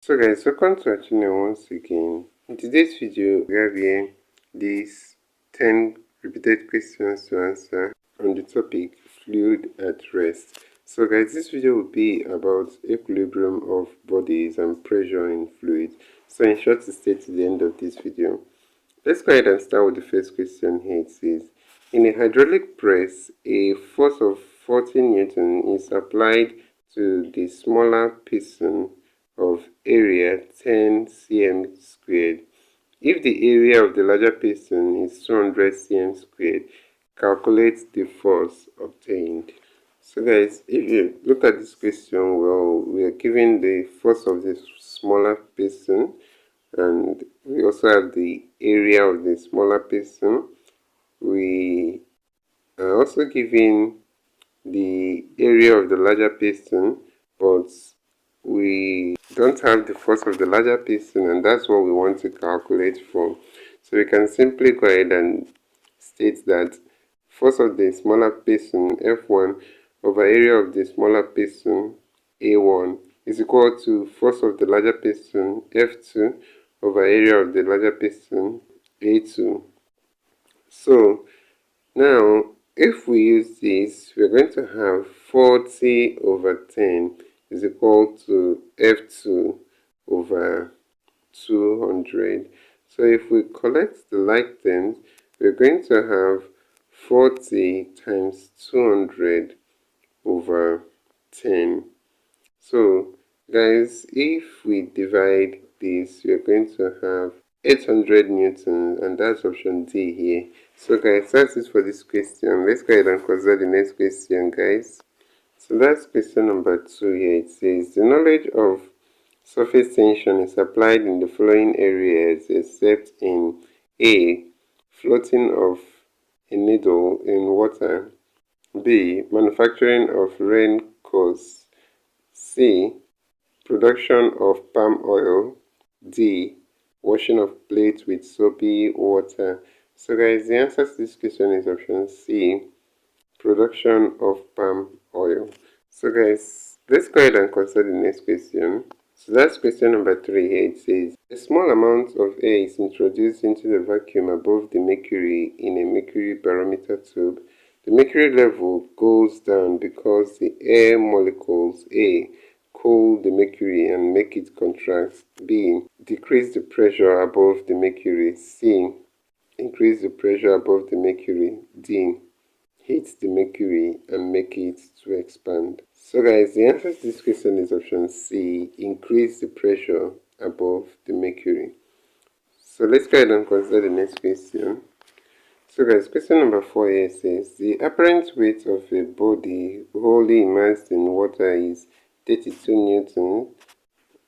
So guys, welcome to our channel once again. In today's video, we have here these 10 repeated questions to answer on the topic fluid at rest. So guys, this video will be about equilibrium of bodies and pressure in fluids. So ensure to stay to the end of this video. Let's go ahead and start with the first question here. It says, in a hydraulic press, a force of 40 Newton is applied to the smaller piston of area 10 cm squared. If the area of the larger piston is 200 cm squared, calculate the force obtained. So guys, if you look at this question, well, we are given the force of the smaller piston, and we also have the area of the smaller piston. We are also given the area of the larger piston, but we don't have the force of the larger piston, and that's what we want to calculate for. So we can simply go ahead and state that force of the smaller piston F1 over area of the smaller piston A1 is equal to force of the larger piston F2 over area of the larger piston A2. So now if we use this, we're going to have 40 over 10 is equal to F2 over 200. So if we collect the like terms, we're going to have 40 times 200 over 10. So guys, if we divide this, we're going to have 800 newtons, and that's option D here. So guys, that's it for this question. Let's go ahead and consider the next question, guys. So that's question number 2 here. It says, the knowledge of surface tension is applied in the following areas except in A, floating of a needle in water, B, manufacturing of raincoats, C, production of palm oil, D, washing of plates with soapy water. So guys, the answer to this question is option C, production of palm oil. So guys, let's go ahead and consider the next question. So that's question number 3 here. It says, a small amount of air is introduced into the vacuum above the mercury in a mercury barometer tube. The mercury level goes down because the air molecules A cool the mercury and make it contract. B, decrease the pressure above the mercury. C, increase the pressure above the mercury. D, heat the mercury and make it to expand. So guys, the answer to this question is option C, increase the pressure above the mercury. So let's go ahead and consider the next question. So guys, question number 4 here says, the apparent weight of a body wholly immersed in water is 32 newtons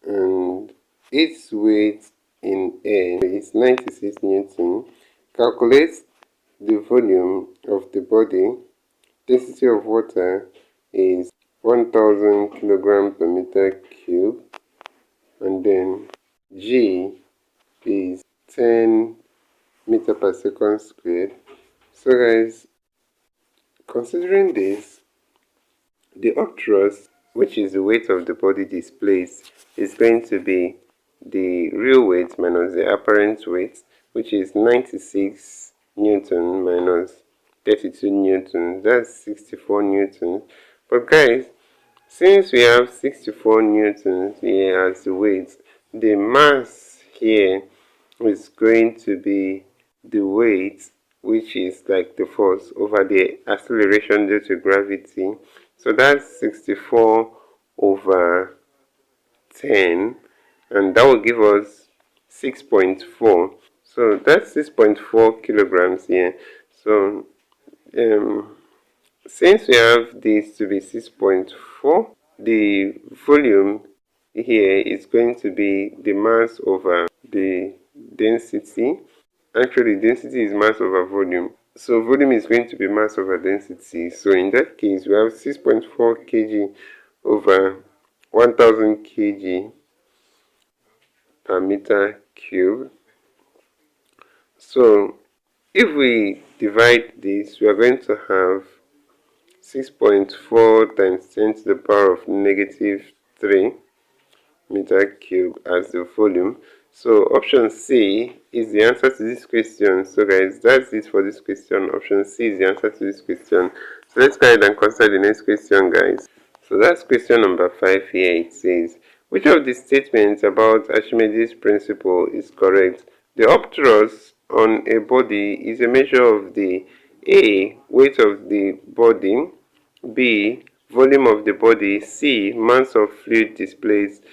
and its weight in air is 96 newtons. Calculate the volume of the body. Density of water is 1000 kilogram per meter cube, and then G is 10 meter per second squared. So guys, considering this, the up thrust, which is the weight of the body displaced, is going to be the real weight minus the apparent weight, which is 96 newton minus 32 newtons. That's 64 newtons. But guys, since we have 64 newtons here as the weight, the mass here is going to be the weight, which is like the force over the acceleration due to gravity. So that's 64 over 10, and that will give us 6.4. So that's 6.4 kilograms here. So since we have this to be 6.4, the volume here is going to be the mass over the density. Actually, density is mass over volume. So volume is going to be mass over density. So in that case, we have 6.4 kg over 1000 kg per meter cube. So if we divide this, we are going to have 6.4 times 10 to the power of negative 3 meter cube as the volume. So option C is the answer to this question. So guys, that's it for this question. Option C is the answer to this question. So let's go ahead and consider the next question, guys. So that's question number 5 here. It says, which of the statements about Archimedes' principle is correct? The upthrust on a body is a measure of the A, weight of the body, B, volume of the body, C, mass of fluid displaced,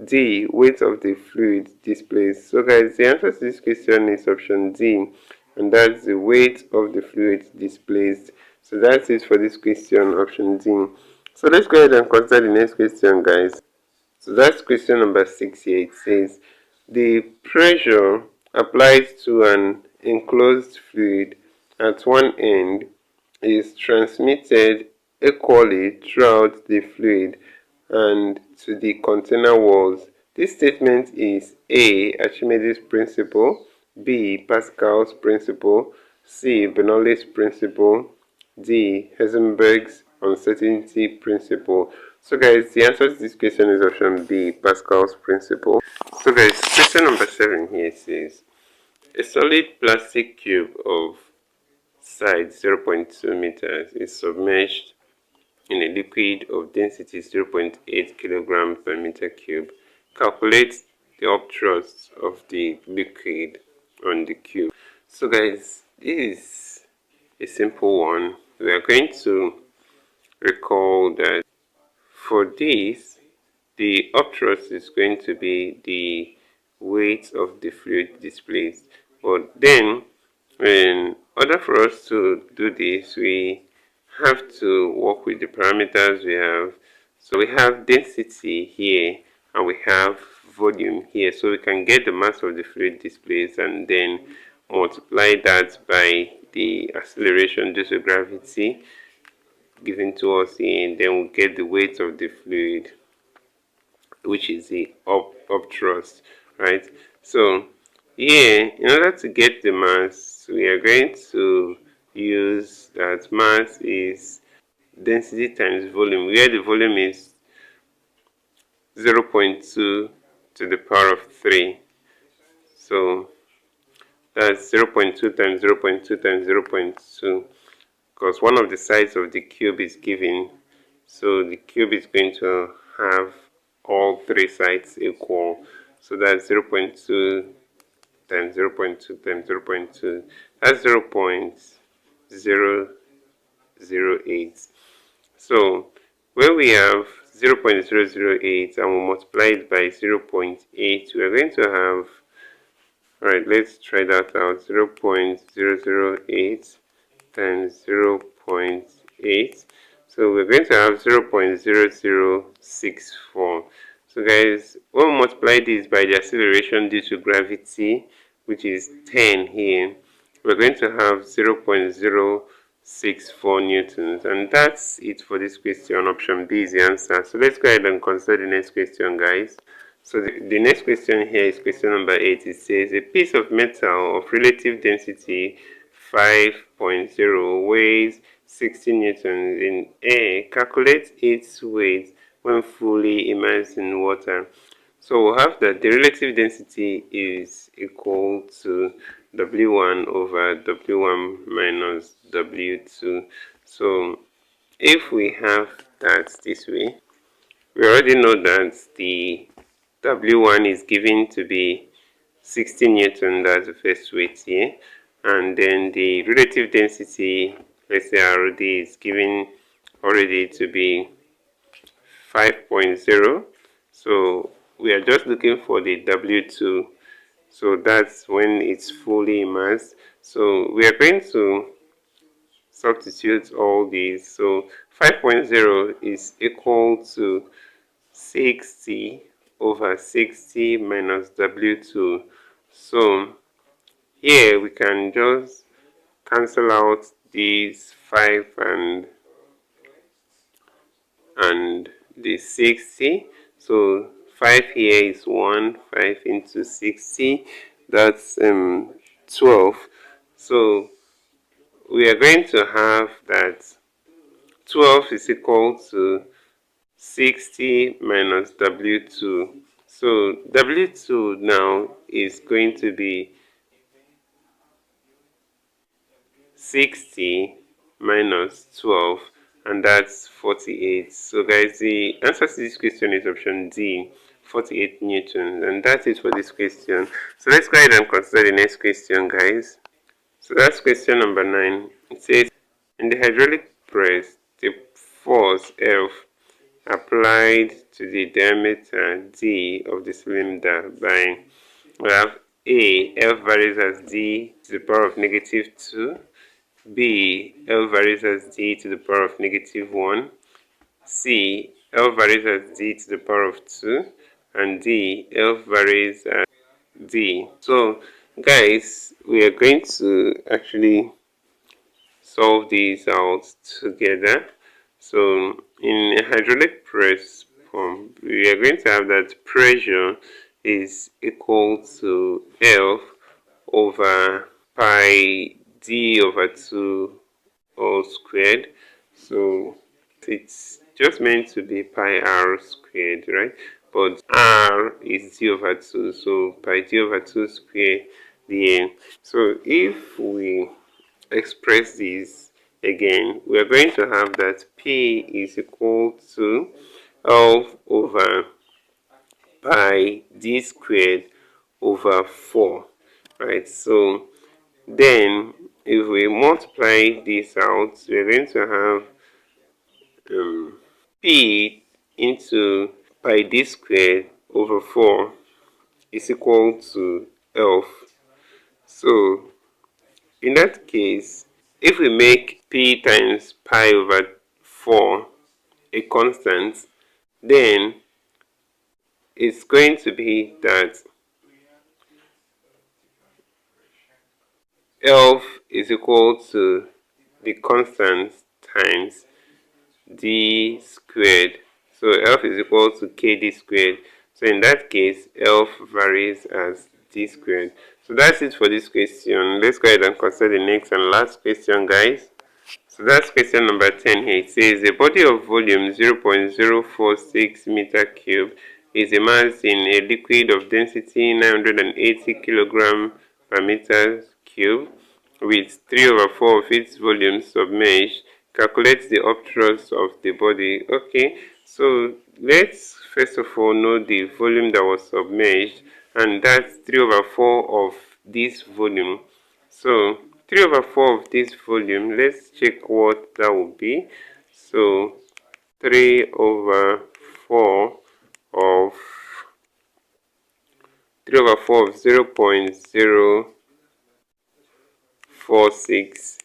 D, weight of the fluid displaced. So guys, the answer to this question is option D, and that's the weight of the fluid displaced. So that's it for this question, option D. So let's go ahead and consider the next question, guys. So that's question number 6 here. It says, the pressure applied to an enclosed fluid at one end is transmitted equally throughout the fluid and to the container walls. This statement is A, Archimedes' principle, B, Pascal's principle, C, Bernoulli's principle, D, Heisenberg's uncertainty principle. So guys, the answer to this question is option B, Pascal's principle. So guys, question number 7 here says, a solid plastic cube of size 0.2 meters is submerged in a liquid of density 0.8 kilogram per meter cube. Calculate the upthrust of the liquid on the cube. So guys, this is a simple one. We are going to recall that for this, the upthrust is going to be the weight of the fluid displaced. But then, in order for us to do this, we have to work with the parameters we have. So we have density here and we have volume here. So we can get the mass of the fluid displaced and then multiply that by the acceleration due to gravity given to us here, and then we get the weight of the fluid, which is the upthrust, right? So here, in order to get the mass, we are going to use that mass is density times volume, where the volume is 0.2 to the power of 3. So that's 0.2 times 0.2 times 0.2, because one of the sides of the cube is given. So the cube is going to have all 3 sides equal. So that's 0.2 times 0.2 times 0.2. That's 0.008. So when we have 0.008 and we multiply it by 0.8, we are going to have, alright, let's try that out. 0.008 times 0.8. So we're going to have 0.0064. So guys, when we multiply this by the acceleration due to gravity, which is 10 here, we're going to have 0.064 newtons. And that's it for this question. Option B is the answer. So let's go ahead and consider the next question, guys. So the next question here is question number 8. It says, a piece of metal of relative density 5.0 weighs 60 newtons in air. Calculate its weight when fully immersed in water. So we'll have that the relative density is equal to W1 over W1 minus W2. So if we have that this way, we already know that the W1 is given to be 60 Newton, that's the first weight here. And then the relative density, let's say RD, is given already to be 5.0. So we are just looking for the W2. So that's when it's fully immersed. So we are going to substitute all these. So 5.0 is equal to 60 over 60 minus W2. So here we can just cancel out these 5 and the 60. So 5 here is 1, 5 into 60, that's 12. So we are going to have that 12 is equal to 60 minus W2. So W2 now is going to be 60 minus 12, and that's 48. So guys, the answer to this question is option D, 48 newtons. And that's it for this question. So let's go ahead and consider the next question, guys. So that's question number 9. It says, in the hydraulic press, the force F applied to the diameter D of the cylinder by, we have A, F varies as D to the power of -2, B, L varies as D to the power of -1, C, L varies as D to the power of 2, and D, L varies as D. So guys, we are going to actually solve these out together. So in a hydraulic press pump, we are going to have that pressure is equal to F over pi d over 2 all squared. So it's just meant to be pi r squared, right? But r is d over 2, so pi d over 2 squared dn. So if we express this again, we are going to have that P is equal to L over pi d squared over 4, right? So then if we multiply this out, we're going to have P into pi d squared over 4 is equal to F. So in that case, if we make P times pi over 4 a constant, then it's going to be that F is equal to the constant times d squared. So F is equal to kd squared. So in that case, F varies as d squared. So that's it for this question. Let's go ahead and consider the next and last question, guys. So that's question number 10 here. It says a body of volume 0.046 meter cube is a mass in a liquid of density 980 kilogram per meter cube with 3/4 of its volume submerged. Calculate the upthrust of the body. Okay, so let's first of all know the volume that was submerged, and that's 3/4 of this volume. So 3/4 of this volume, let's check what that will be. So 3/4 of 0.046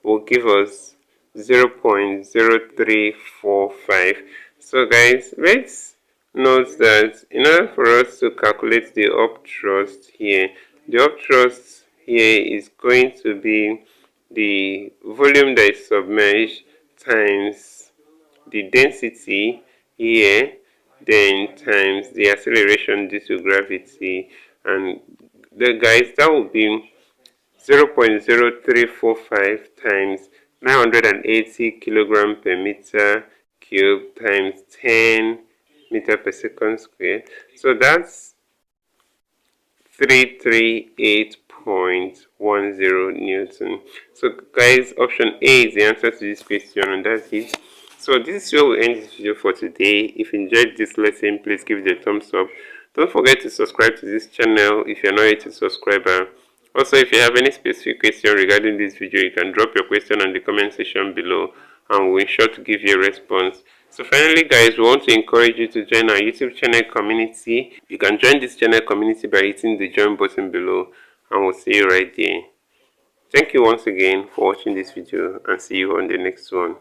will give us 0.0345. So guys, let's note that in order for us to calculate the upthrust here, the upthrust here is going to be the volume that is submerged times the density here, then times the acceleration due to gravity, and guys, that will be 0.0345 times 980 kilogram per meter cube times 10 meter per second squared. So that's 338.10 Newton. So guys, option A is the answer to this question, and that's it. So this is where we end this video for today. If you enjoyed this lesson, please give it a thumbs up. Don't forget to subscribe to this channel if you're not yet a subscriber. Also, if you have any specific question regarding this video, you can drop your question on the comment section below, and we'll ensure to give you a response. So finally, guys, we want to encourage you to join our YouTube channel community. You can join this channel community by hitting the join button below, and we'll see you right there. Thank you once again for watching this video, and see you on the next one.